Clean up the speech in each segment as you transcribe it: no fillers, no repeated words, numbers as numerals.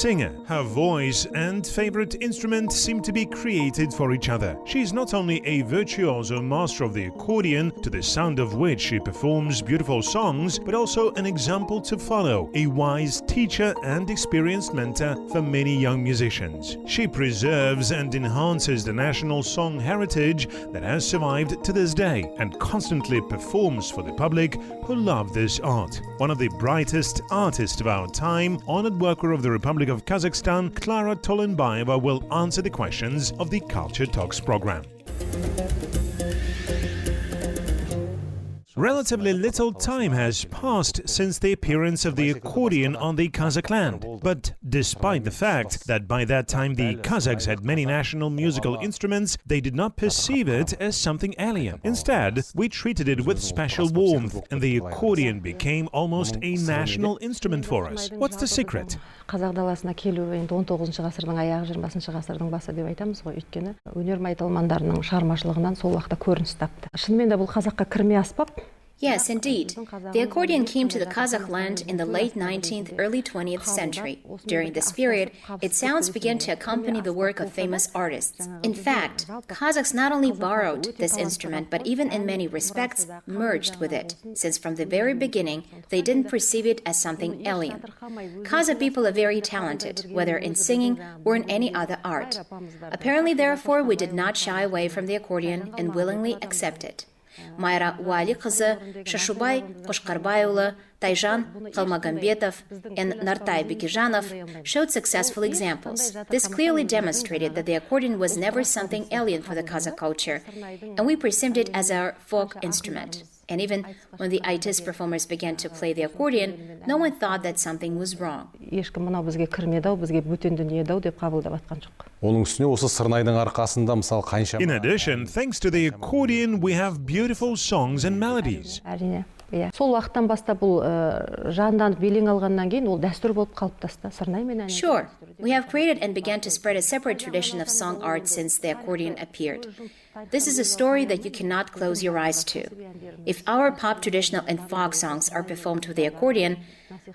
singer. Her voice and favorite instrument seem to be created for each other. She is not only a virtuoso master of the accordion, to the sound of which she performs beautiful songs, but also an example to follow, a wise teacher and experienced mentor for many young musicians. She preserves and enhances the national song heritage that has survived to this day and constantly performs for the public who love this art. One of the brightest artists of our time, honored worker of the Republic of Kazakhstan, Klara Tolenbayeva will answer the questions of the Culture Talks program. Relatively little time has passed since the appearance of the accordion on the Kazakh land. But despite the fact that by that time the Kazakhs had many national musical instruments, they did not perceive it as something alien. Instead, we treated it with special warmth, and the accordion became almost a national instrument for us. What's the secret? Қазақ даласына келу енді 19 ғасырдың аяғы 20 ғасырдың басы деп айтамыз ғой, өйткені өнер майталмандарының шығармашылығынан сол уақытта көрініс тапты. Шынымен де бұл қазаққа кірме аспап. Yes, indeed. The accordion came to the Kazakh land in the late 19th, early 20th century. During this period, its sounds began to accompany the work of famous artists. In fact, Kazakhs not only borrowed this instrument, but even in many respects merged with it, since from the very beginning, they didn't perceive it as something alien. Kazakh people are very talented, whether in singing or in any other art. Apparently, therefore, we did not shy away from the accordion and willingly accept it. Майра Уали қызы, Шашубай Қошқарбайұлы, Тайжан Қалмагамбетов, and Нартай Бекежанов showed successful examples. This clearly demonstrated that the accordion was never something alien for the Kazakh culture, and we perceived it as our folk instrument. And even when the ITIS performers began to play the accordion, no one thought that something was wrong. Ешкім мынау бізге кірмеді-ау, бізге бөтен дүние-ау деп қабылдап жатқан жоқ. Оның үстіне осы сырнайдың арқасында мысалы қанша. In addition, thanks to the accordion, we have beautiful songs and melodies. Әрине. Сол уақыттан бастап бұл жанданып белең алғаннан кейін ол дәстүр болып қалыптасты. Сырнай мен ән. Sure, we have created and began to spread a separate tradition of song art since the accordion appeared. This is a story that you cannot close your eyes to. If our pop traditional and folk songs are performed with the accordion,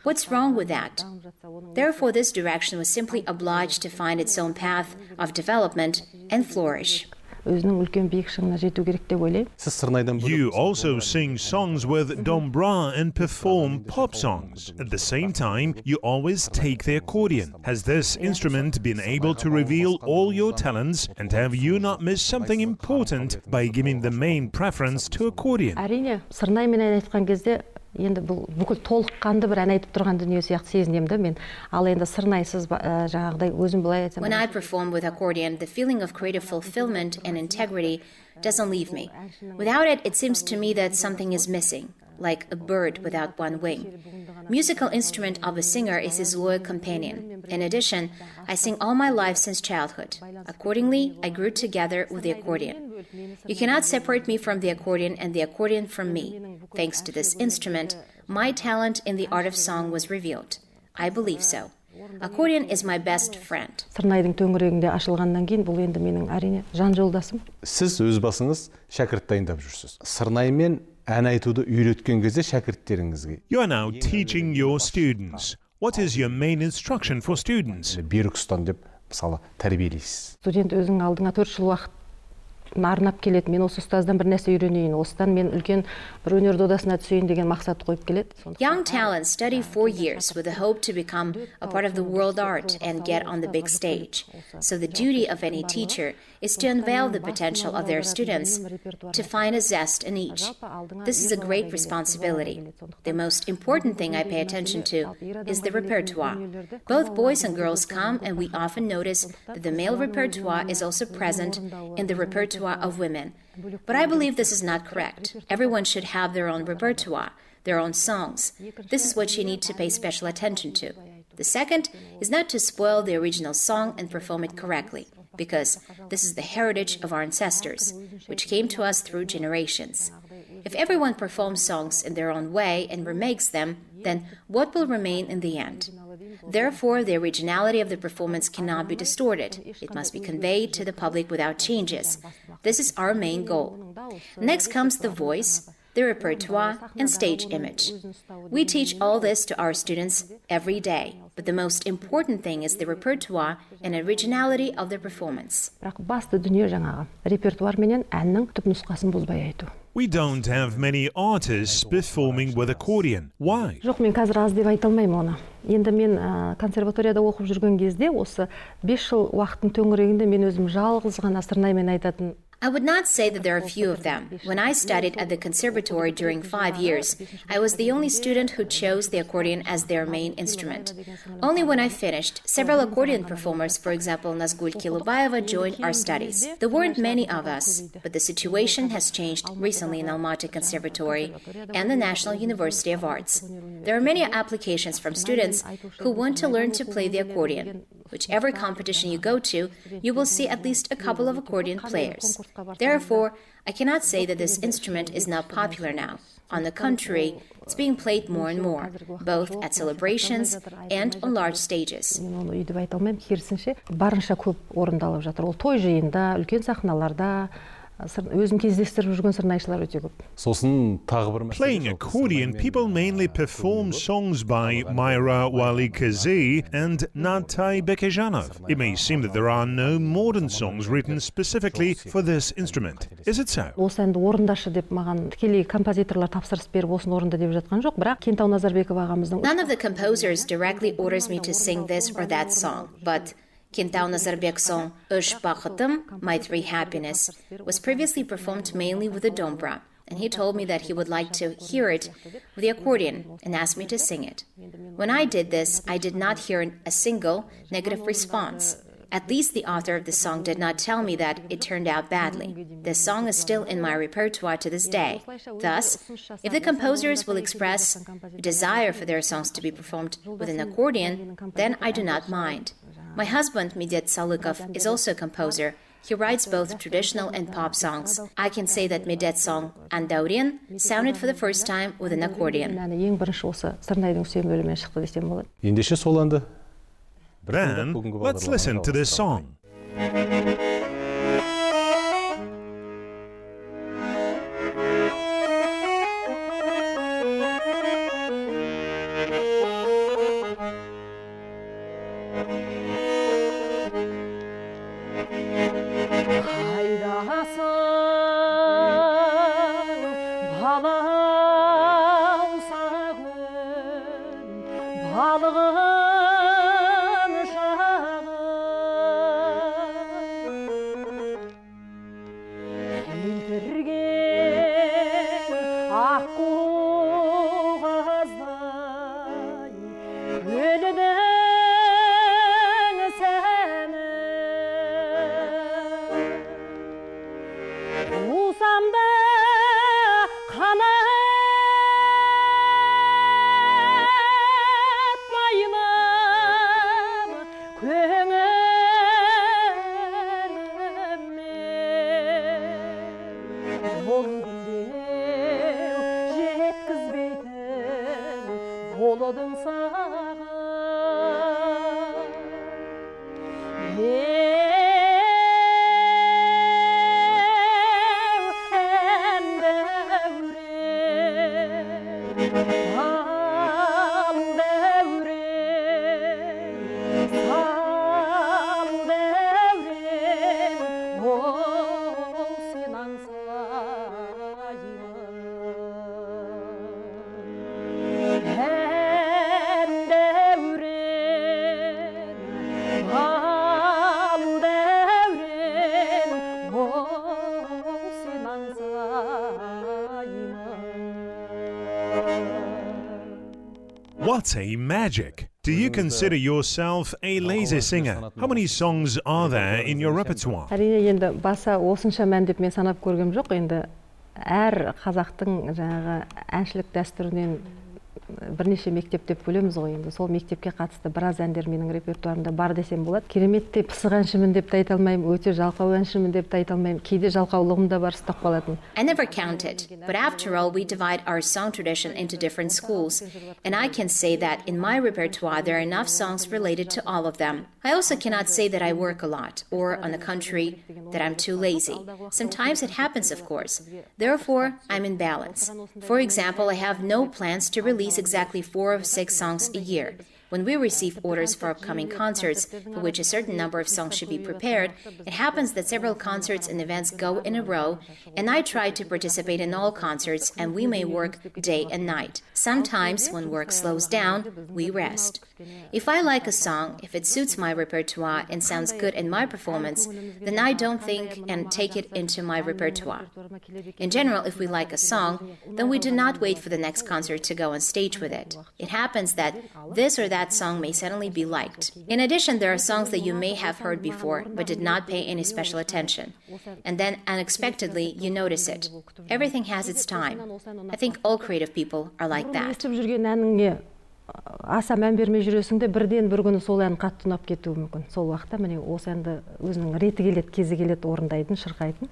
what's wrong with that? Therefore, this direction was simply obliged to find its own path of development and flourish. You also sing songs with dombra and perform pop songs. At the same time, you always take the accordion. Has this instrument been able to reveal all your talents, and have you not missed something important by giving the main preference to accordion? Енді бұл бүкіл толыққанды бір ән айтып тұрған дүние сияқты сезінемін да мен. Ал енді сырнайсыз жаңағыдай өзім былай айтсам. When I perform with accordion, the feeling of creative fulfillment and integrity doesn't leave me. Without it, it seems to me that something is missing, like a bird without one wing. Musical instrument of a singer is his loyal companion. In addition, I sing all my life since childhood. Accordingly, I grew together with the accordion. You cannot separate me from the accordion and the accordion from me. Thanks to this instrument, my talent in the art of song was revealed. I believe so. Accordion is my best friend. Сырнайдың төңірегінде ашылғаннан кейін бұл енді менің әрине жан жолдасым. Сіз өз басыңыз шәкірт дайындап жүрсіз. Сырнаймен ән айтуды үйреткен кезде шәкірттеріңізге. You are now teaching your students. What is your main instruction for students? Берік ұстан деп мысалы тәрбиелейсіз. Студент өзің алдыңа 4 жыл уақыт арнап келеді. Мен осы ұстаздан бір нәрсе үйренейін. Осыдан мен үлкен бір өнер додасына түсейін деген мақсат қойып келеді. Young talents study 4 years with the hope to become a part of the world art and get on the big stage. So the duty of any teacher is to unveil the potential of their students, to find a zest in each. This is a great responsibility. The most important thing I pay attention to is the repertoire. Both boys and girls come, and we often notice that the male repertoire is also present in the repertoire of women. But I believe this is not correct. Everyone should have their own repertoire, their own songs. This is what you need to pay special attention to. The second is not to spoil the original song and perform it correctly, because this is the heritage of our ancestors, which came to us through generations. If everyone performs songs in their own way and remakes them, then what will remain in the end? Therefore, the originality of the performance cannot be distorted. It must be conveyed to the public without changes. This is our main goal. Next comes the voice. the repertoire, and stage image. We teach all this to our students every day, but the most important thing is the repertoire and originality of the performance. Бірақ басты дүние жаңағы репертуар менен әннің түпнұсқасын бұзбай айту. We don't have many artists performing with accordion. Why? Жоқ, мен қазір аз деп айта алмаймын оны. Енді мен консерваторияда оқып жүрген кезде осы 5 жыл уақыттың төңірегінде мен өзім жалғыз ғана сырнаймен айтатын. I would not say that there are few of them. When I studied at the conservatory during 5 years, I was the only student who chose the accordion as their main instrument. Only when I finished, several accordion performers, for example Klara Tolenbayeva, joined our studies. There weren't many of us, but the situation has changed recently in Almaty Conservatory and the National University of Arts. There are many applications from students who want to learn to play the accordion. Whichever competition you go to, you will see at least a couple of accordion players. Therefore, I cannot say that this instrument is not popular now. On the contrary, it's being played more and more, both at celebrations and on large stages. Мен оны үйде айта алмаймын, керісінше барынша көп орындалып жатыр. Ол той жиында, үлкен сахналарда, өзім кездестіріп жүрген сырнайшылар өте көп. Сосын тағы бір мәселе. Playing accordion, people mainly perform songs by Myra Wali Qazaq and Natai Bekejanov. It may seem that there are no modern songs written specifically for this instrument. Is it so? Осы әнді орындашы деп маған тікелей композиторлар тапсырыс беріп осыны орында деп жатқан жоқ, бірақ Кентау Назарбекова ағамыздың None of the composers directly orders me to sing this or that song, but Kentau Nazarbek's song Ush Baqatim, My Three Happiness, was previously performed mainly with the dombra, and he told me that he would like to hear it with the accordion and asked me to sing it. When I did this, I did not hear a single negative response. At least the author of the song did not tell me that it turned out badly. This song is still in my repertoire to this day. Thus, if the composers will express a desire for their songs to be performed with an accordion, then I do not mind. My husband, Medet Salukov, is also a composer. He writes both traditional and pop songs. I can say that Medet's song Andaurian sounded for the first time with an accordion. Ең бірінші осы сырнайдың үсен бөлімінен шықты десем болады. Ендеше сол әнді. Then, let's listen to this song. What a magic! Do you consider yourself a lazy singer? How many songs are there in your repertoire? Әрине енді баса осынша мән деп мен санап көргем жоқ. Енді әр қазақтың жаңағы әншілік дәстүрінен бірнеше мектеп деп бөлеміз ғой енді. Сол мектепке қатысты біраз әндер менің репертуарымда бар десем болады. Керемет те пысық әншімін деп те айта алмаймын, өте жалқау әншімін деп те айта алмаймын. Кейде жалқаулығым да бар, ұстап қалатын. I never counted, but after all, we divide our song tradition into different schools, and I can say that in my repertoire there are enough songs related to all of them. I also cannot say that I work a lot, or on the contrary, that I'm too lazy. Sometimes it happens, of course. Therefore, I'm in balance. For example, I have no plans to release exactly 4 or 6 songs a year. When we receive orders for upcoming concerts, for which a certain number of songs should be prepared, it happens that several concerts and events go in a row, and I try to participate in all concerts, and we may work day and night. Sometimes, when work slows down, we rest. If I like a song, if it suits my repertoire and sounds good in my performance, then I don't think and take it into my repertoire. In general, if we like a song, then we do not wait for the next concert to go on stage with it. It happens that this or that song may suddenly be liked. In addition, there are songs that you may have heard before but did not pay any special attention. And then unexpectedly you notice it. Everything has its time. I think all creative people are like that. Аса мән бермей жүресің де бірден бір күні сол ән қатты ұнап кетуі мүмкін. Сол уақытта міне осы әнді өзінің реті келеді, кезі келеді орындайтын, шырқайтын.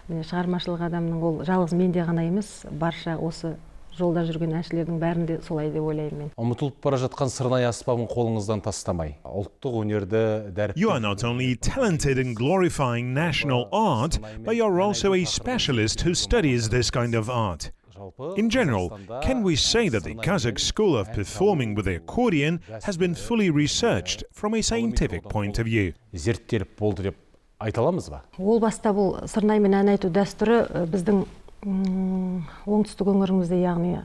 Міне шығармашылық адамның ол жалғыз менде ғана емес, барша осы жолда жүрген әншілердің бәрінде солай деп ойлаймын мен. Ұмытылып бара жатқан сырнай аспабын қолыңыздан тастамай, ұлттық өнерді дәріптеп. You are not only talented in glorifying national art, but you are also a specialist who studies this kind of art. In general, can we say that the Kazakh school of performing with the accordion has been fully researched from a scientific point of view? Зерттеліп болды деп айта аламыз ба? Ол баста бұл сырнаймен ән айту дәстүрі біздің оңтүстік өңірімізде, яғни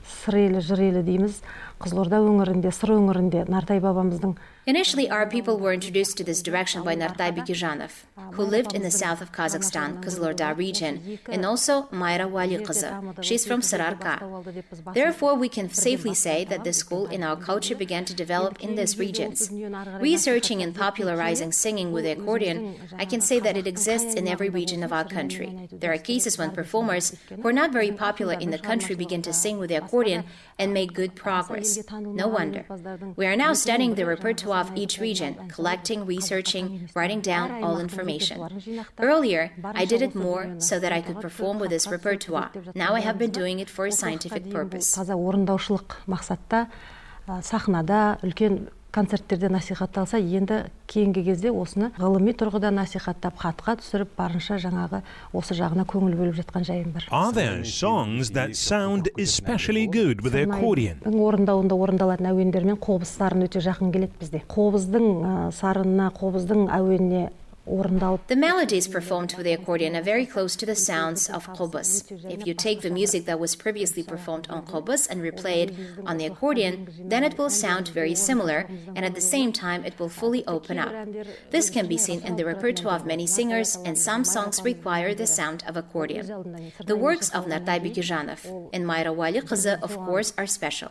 сыр елі, жыр елі дейміз, Қызылорда өңірінде, сыр өңірінде Нартай бабамыздың. Initially, our people were introduced to this direction by Nartai Bikizhanov, who lived in the south of Kazakhstan, Kızılorda region, and also Mayra Wali Qızı. She's from Sararka. Therefore, we can safely say that the school in our culture began to develop in these regions. Researching and popularizing singing with the accordion, I can say that it exists in every region of our country. There are cases when performers who are not very popular in the country begin to sing with the accordion and make good progress. No wonder. We are now studying the repertoire of each region, collecting, researching, writing down all information. Earlier, I did it more so that I could perform with this repertoire. Now I have been doing it for a scientific purpose. Таза орындаушылық мақсатта сахнада үлкен концерттерде насихатталса, енді кейінгі кезде осыны ғылыми тұрғыда насихаттап, хатқа түсіріп, барынша жаңағы осы жағына көңіл бөліп жатқан жайым бар. Are there songs that sound especially good with the accordion? Орындауында орындалатын әуендермен қобыз сарын өте жақын келеді бізде. Қобыздың сарынына, қобыздың әуеніне The melodies performed with the accordion are very close to the sounds of qobuz. If you take the music that was previously performed on qobuz and replay it on the accordion, then it will sound very similar, and at the same time it will fully open up. This can be seen in the repertoire of many singers, and some songs require the sound of accordion. The works of Nartai Bikizhanov and Mayra Wali Qızı, of course, are special.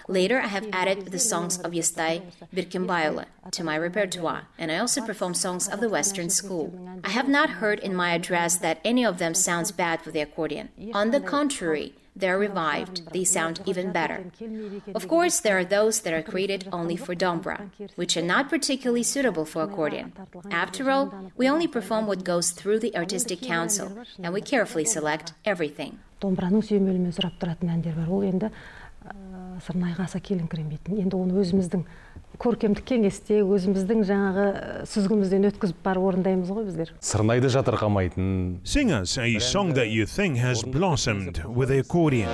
Later, I have added the songs of Yestay Birkimbaylı to my repertoire, and I also perform songs of the Western school. I have not heard in my address that any of them sounds bad with the accordion. On the contrary, they are revived. They sound even better. Of course, there are those that are created only for dombra, which are not particularly suitable for accordion. After all, we only perform what goes through the artistic council, and we carefully select everything. Домбраның сүйемелімен сұрап тұратын әндер бар. Ол енді сырнайға аса келіңкіремейтін. Енді оны өзіміздің көркемдік кеңесте, өзіміздің жаңағы сүзгімізден өткізіп бар орындаймыз ғой біздер. Сырнайды жатырқамайтын. Sing us a song that you think has blossomed with the accordion.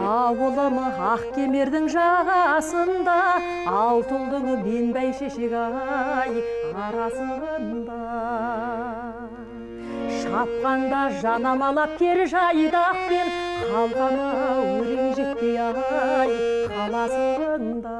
Ауылымы ақ кемердің жағасында, алтылдың мен бәйшешек ай арасында. Шапқанда жанамалап кер жайдақпен, қалғаны өлең жетпей ай қаласында.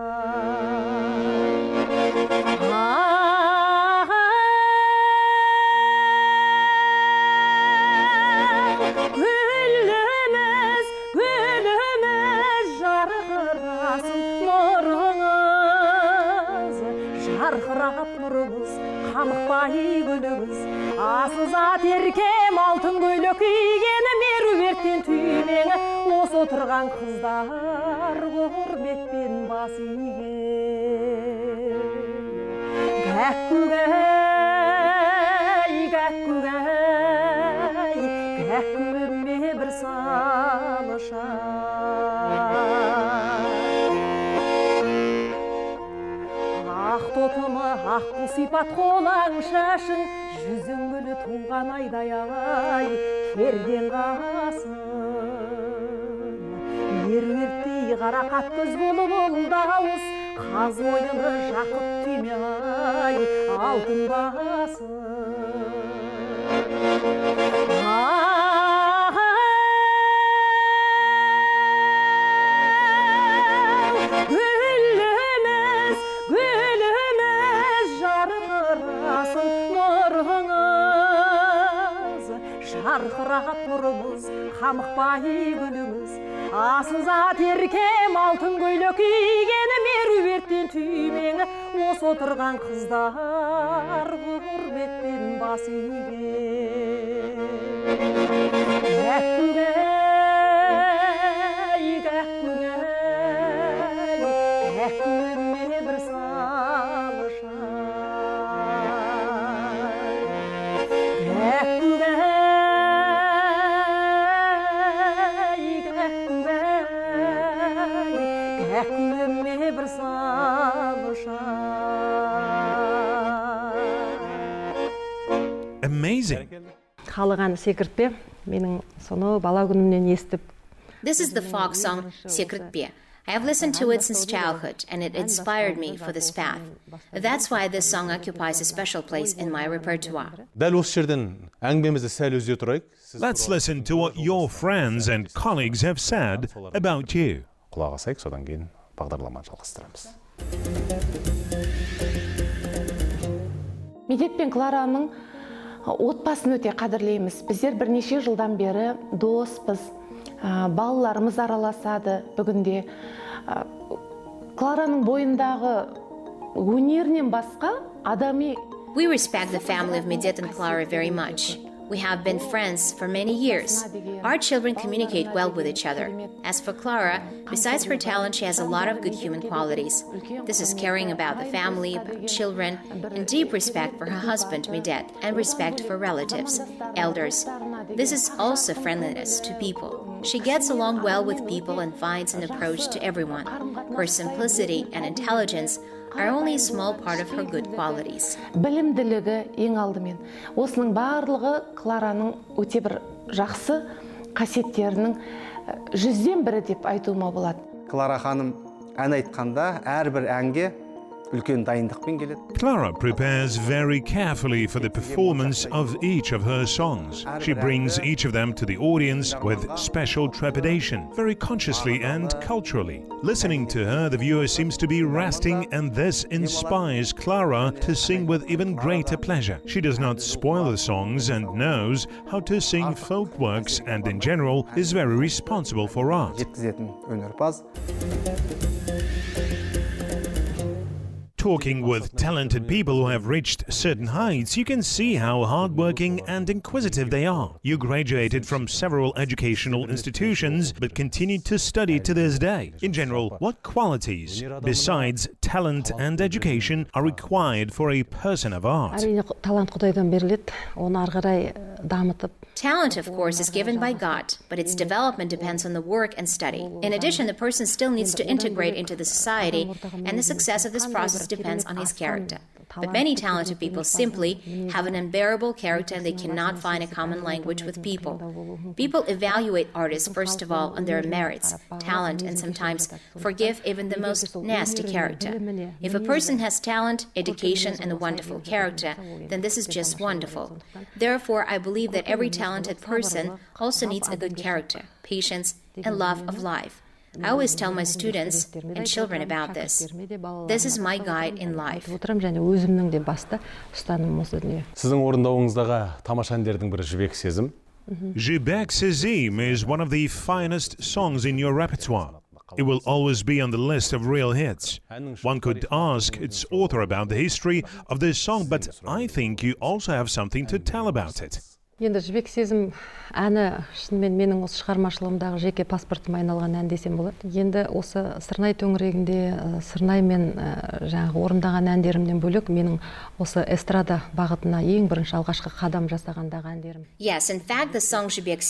жарқырап нұрыңыз, қамықпай күліңіз. Асызат еркем алтын көйлек кигені, меруерттен түймеңі, осы отырған қыздар құрметпен бас иген. Гәккүгәй, бір салыша. Ақ тотымы, ақ бұл сипат қолаң шашың, жүзің гүлі туған айдай, керден қасын. Меруерттей қарақат көз болып ұлдауыз, қаз ойыны жақып түймей алтын басын. Gülümüz, gülümüz жарқырасын нұрыңыз, жарқырап нұрыңыз, қамықпай күліңіз. Асызат еркем алтын көйлек кигені, меруерттен түймеңі, осы отырған қыздар құрметпен бас иген. Гәккүгәй, бір салыша. Гәккүгәй, бір салыша. Amazing. Қалыған секіртпе, менің соны бала күнімнен естіп. This is the folk song Секіртпе. I have listened to it since childhood, and it inspired me for this path. That's why this song occupies a special place in my repertoire. Дәл осы жерден әңгімемізді сәл үзе тұрайық. Let's listen to what your friends and colleagues have said about you. Құлақ асайық, содан кейін бағдарламаны жалғастырамыз. Медет пен Клараның отбасын өте қадірлейміз. Біздер бірнеше жылдан бері доспыз, балаларымыз араласады. Бүгінде Клараның бойындағы өнерінен басқа адами. We respect the family of Медет and Klara very much. We have been friends for many years. Our children communicate well with each other. As for Klara, besides her talent, she has a lot of good human qualities. This is caring about the family, about children, and deep respect for her husband, Медет, and respect for relatives, elders. This is also friendliness to people. She gets along well with people and finds an approach to everyone. Her simplicity and intelligence are only a small part of her good qualities. Білімділігі ең алдымен. Осының барлығы Клараның өте бір жақсы қасиеттерінің 100-ден бірі деп айтуыма болады. Клара ханым ән айтқанда әрбір әнге үлкен дайындықпен келеді. Klara prepares very carefully for the performance of each of her songs. She brings each of them to the audience with special trepidation, very consciously and culturally. Listening to her, the viewer seems to be resting, and this inspires Klara to sing with even greater pleasure. She does not spoil the songs and knows how to sing folk works, and in general is very responsible for art. Жеткізетін өнерпаз. Talking with talented people who have reached certain heights, you can see how hardworking and inquisitive they are. You graduated from several educational institutions, but continued to study to this day. In general, what qualities, besides talent and education, are required for a person of art? Әрине, талант Құдайдан беріледі, оны ары қарай дамытып. Talent, of course, is given by God, but its development depends on the work and study. In addition, the person still needs to integrate into the society, and the success of this process depends on his character. But many talented people simply have an unbearable character and they cannot find a common language with people. People evaluate artists first of all on their merits, talent, and sometimes forgive even the most nasty character. If a person has talent, education, and a wonderful character, then this is just wonderful. Therefore, I believe that every talented person also needs a good character, patience, and love of life. I always tell my students and children about this. This is my guide in life. Сіздің орындауыңыздағы тамаша әндердің бірі Jibek сезім. Jibek is one of the finest songs in your repertoire. It will always be on the list of real hits. One could ask its author about the history of this song, but I think you also have something to tell about it. Енді жібек сезім әні шынымен менің осы шығармашылығымдағы жеке паспортыма айналған ән десем болады. Енді осы Сырнай төңірегінде Сырнаймен жаңағы орындаған әндерімнен бөлек менің осы эстрада бағытына ең бірінші алғашқы қадам жасағандағы әндерім. Yes, in fact, the song Jibek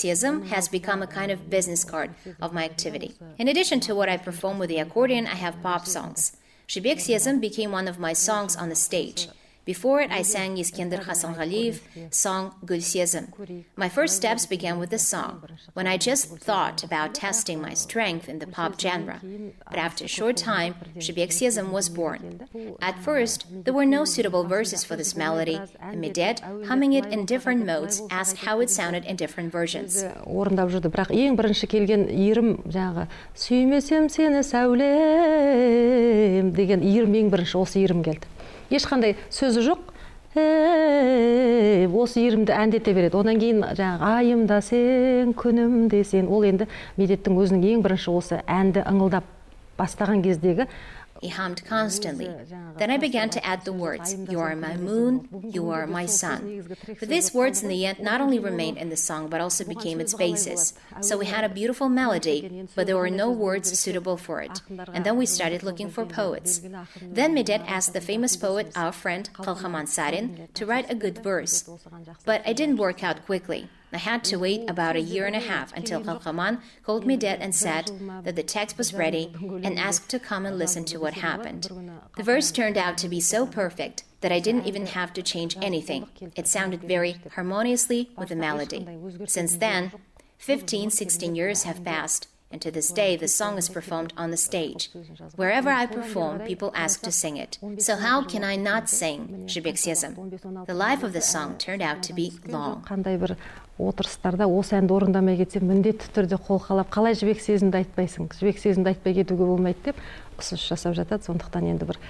has become a kind of business card of my activity. In addition to what I perform with the accordion, I have pop songs. Jibek became one of my songs on the stage. Before it, I sang Eskender Hasangaliyev's song Gul Sezim. My first steps began with this song, when I just thought about testing my strength in the pop genre. But after a short time, Jibek was born. At first, there were no suitable verses for this melody, and Medet, humming it in different modes, asked how it sounded in different versions. Орындап жүрді, бірақ ең бірінші келген иірім жаңағы сүймесем сені сәулем деген иірім ең бірінші осы иірім келді. Ешқандай сөзі жоқ, осы иірімді әндете береді. Одан кейін жаңағы айымда сен, күнімде сен, ол енді Медеттің өзінің ең бірінші осы әнді ыңылдап бастаған кездегі. He hummed constantly. Then I began to add the words, you are my moon, you are my sun. But these words in the end not only remained in the song, but also became its basis. So we had a beautiful melody, but there were no words suitable for it. And then we started looking for poets. Then Medet asked the famous poet, our friend Qalqaman Sarin, to write a good verse. But it didn't work out quickly. I had to wait about a year and a half until Qalqaman called Medet and said that the text was ready and asked to come and listen to what happened. The verse turned out to be so perfect that I didn't even have to change anything. It sounded very harmoniously with the melody. Since then, 15-16 years have passed, and to this day the song is performed on the stage. Wherever I perform, people ask to sing it. So how can I not sing Jibek? The life of the song turned out to be long. Қандай бір отырыстарда осы әнді орындамай кетсем міндетті түрде қолқалап, қалай жібек сезімді айтпайсың, жібек сезімді айтпай кетуге болмайды деп ұсыныс жасап жатады. Сондықтан енді бір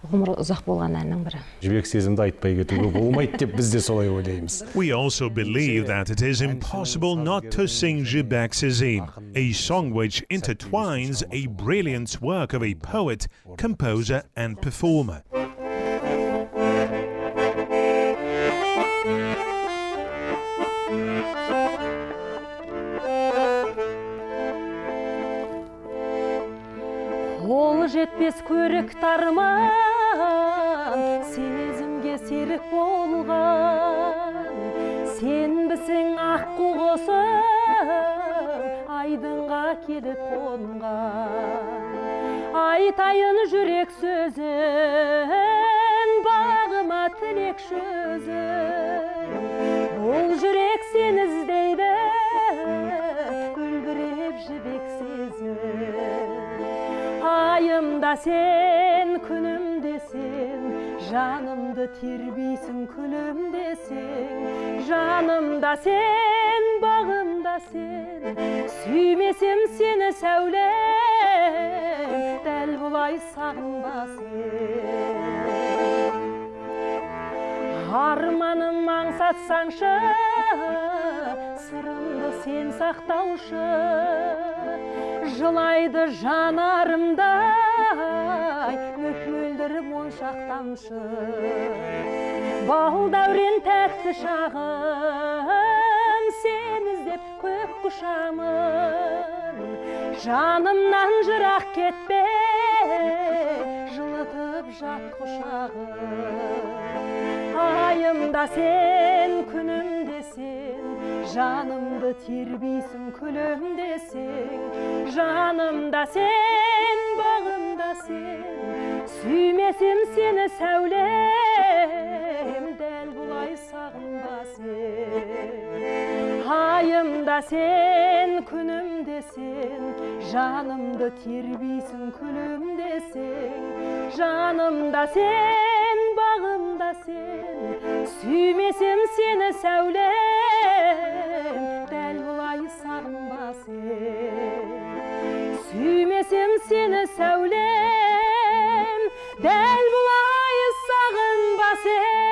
ғұмыр ұзақ болған әннің бірі. Жібек сезімді айтпай кетуге болмайды деп біз де солай ойлаймыз. We also believe that it is impossible not to sing Jibek Sezim, a song which intertwines a brilliant work of a poet, composer and performer. Қол жетпес көрік тарман, сезімге серік болған. Сенбісің аққу құсым, айдынға келіп қонған. Айтайын жүрек сөзін, бағыма тілек сөзін. Бұл жүрек сені іздейді, үлбіреп жібек сезім. Айымда сен, күнімде сен, жанымды тербейсің, күлімде сен. Жанымда сен, бағымда сен, сүймесем сені сәулем, дәл бұлай сағынба сен. Арманым аңсатсаңшы, сырымды сен сақтаушы. Жылайды жанарымдай, мөлдір моншақ тамшы. Бал дәурен тәтті шағым, сен іздеп көк құшамын. Жанымнан жырақ кетпе, жылытып жат құшағым. Айымда сен, күнімде сен, жанымды тербейсің, күлімде сен. Жанымда сен, бағымда сен, сүймесем сені сәулем, дәл бұлай сағынба сен. Айымда сен, күнімде сен, жанымды тербейсің, күлімде сен. Жанымда сен, бағымда сен, сүймесем сені сәулем, дәл бұлай сағынба сен. Сүймесем сені сәулем, дәл бұлай сағынба сен.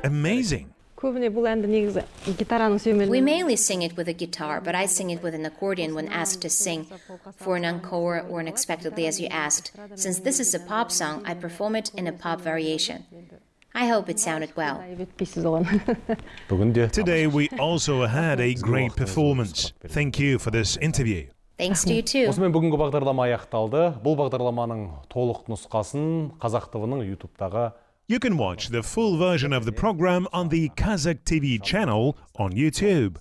Amazing! Көбіне бұл әнді негізі гитараның We сүйемелі. mainly sing it with a guitar, but I sing it with an accordion when asked to sing for an encore or unexpectedly as you asked. Since this is a pop song, I perform it in a pop variation. I hope it sounded well. Өтпейсіз оған. Бүгінде Today we also had a great performance. Thank you for this interview. Thanks to you too. осымен бүгінгі бағдарлама аяқталды. Бұл бағдарламаның толық нұсқасын Қазақ ТВ-ның YouTube-тағы You can watch the full version of the program on the Kazakh TV channel on YouTube.